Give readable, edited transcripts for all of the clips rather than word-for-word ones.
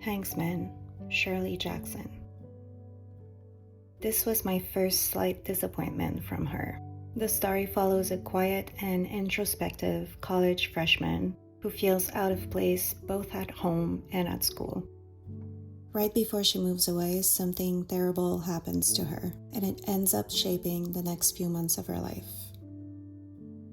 Hangsaman, Shirley Jackson. This was my first slight disappointment from her. The story follows a quiet and introspective college freshman who feels out of place both at home and at school. Right before she moves away, something terrible happens to her, and it ends up shaping the next few months of her life.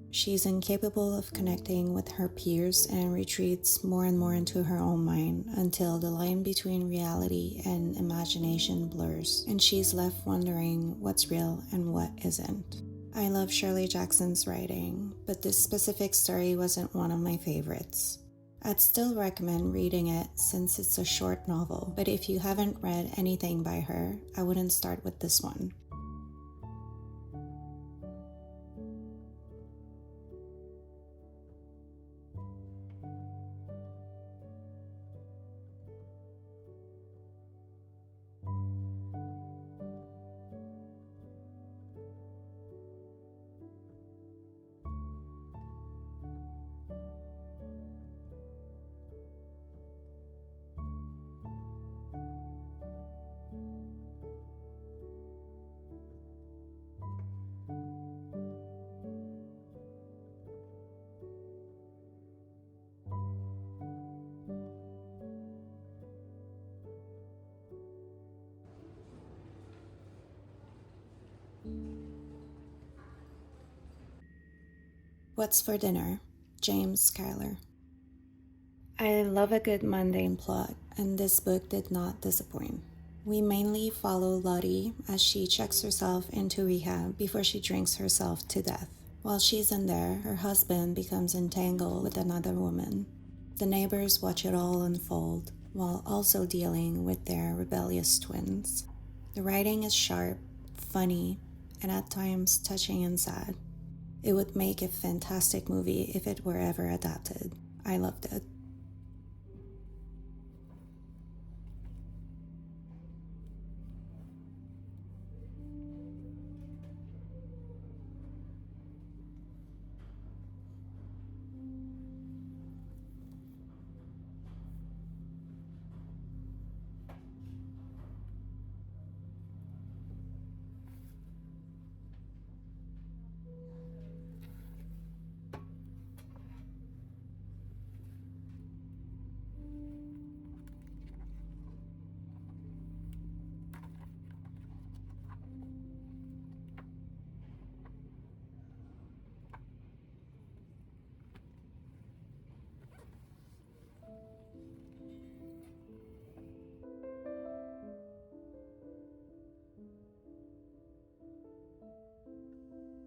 She's incapable of connecting with her peers and retreats more and more into her own mind until the line between reality and imagination blurs, and she's left wondering what's real and what isn't. I love Shirley Jackson's writing, but this specific story wasn't one of my favorites. I'd still recommend reading it since it's a short novel, but if you haven't read anything by her, I wouldn't start with this one. What's for Dinner? James Schuyler. I love a good mundane plot, and this book did not disappoint. We mainly follow Lottie as she checks herself into rehab before she drinks herself to death. While she's in there, her husband becomes entangled with another woman. The neighbors watch it all unfold, while also dealing with their rebellious twins. The writing is sharp, funny, and at times touching and sad. It would make a fantastic movie if it were ever adapted. I loved it.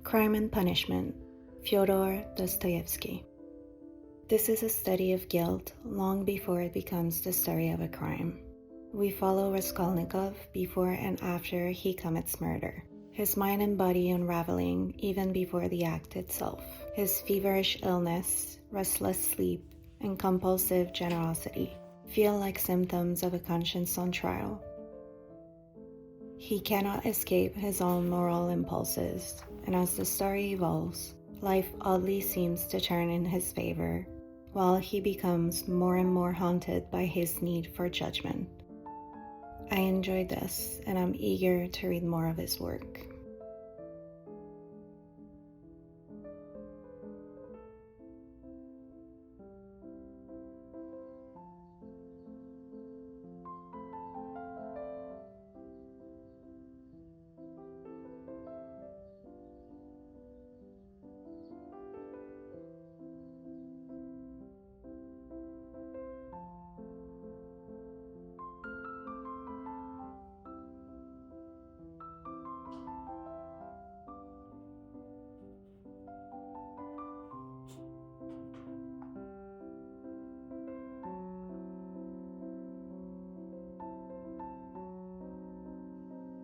Crime and Punishment, Fyodor Dostoyevsky. This is a study of guilt long before it becomes the story of a crime. We follow Raskolnikov before and after he commits murder, his mind and body unraveling even before the act itself, his feverish illness, restless sleep, and compulsive generosity feel like symptoms of a conscience on trial. He cannot escape his own moral impulses, and as the story evolves, life oddly seems to turn in his favor, while he becomes more and more haunted by his need for judgment. I enjoyed this, and I'm eager to read more of his work.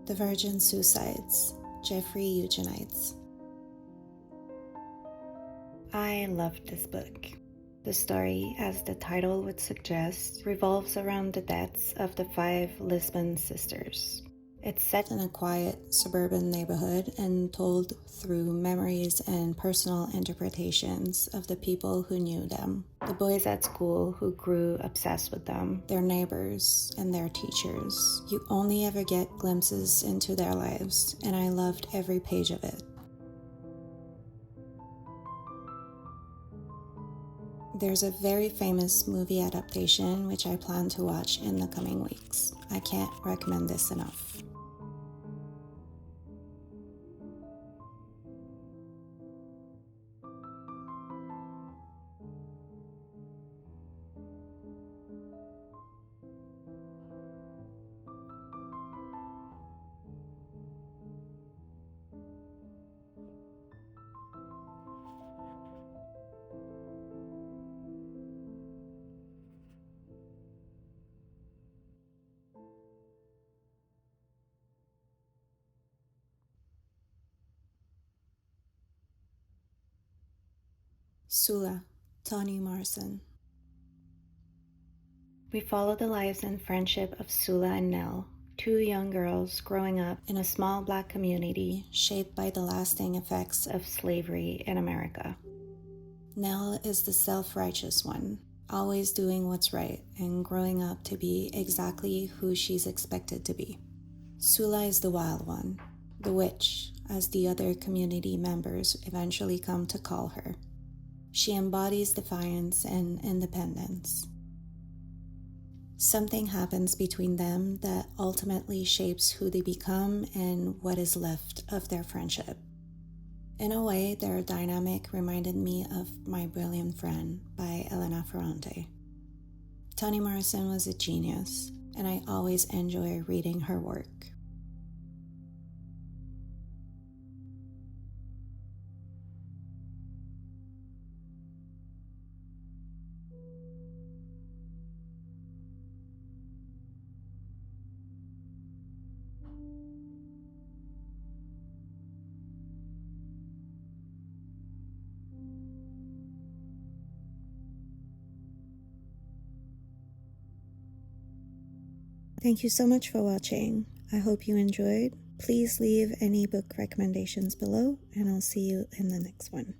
The Virgin Suicides, Jeffrey Eugenides. I loved this book. The story, as the title would suggest, revolves around the deaths of the 5 Lisbon sisters. It's set in a quiet suburban neighborhood and told through memories and personal interpretations of the people who knew them. The boys at school who grew obsessed with them, their neighbors, and their teachers. You only ever get glimpses into their lives, and I loved every page of it. There's a very famous movie adaptation which I plan to watch in the coming weeks. I can't recommend this enough. Sula, Toni Morrison. We follow the lives and friendship of Sula and Nell, two young girls growing up in a small black community shaped by the lasting effects of slavery in America. Nell is the self-righteous one, always doing what's right and growing up to be exactly who she's expected to be. Sula is the wild one, the witch, as the other community members eventually come to call her. She embodies defiance and independence. Something happens between them that ultimately shapes who they become and what is left of their friendship. In a way, their dynamic reminded me of My Brilliant Friend by Elena Ferrante. Toni Morrison was a genius, and I always enjoy reading her work. Thank you so much for watching. I hope you enjoyed. Please leave any book recommendations below, and I'll see you in the next one.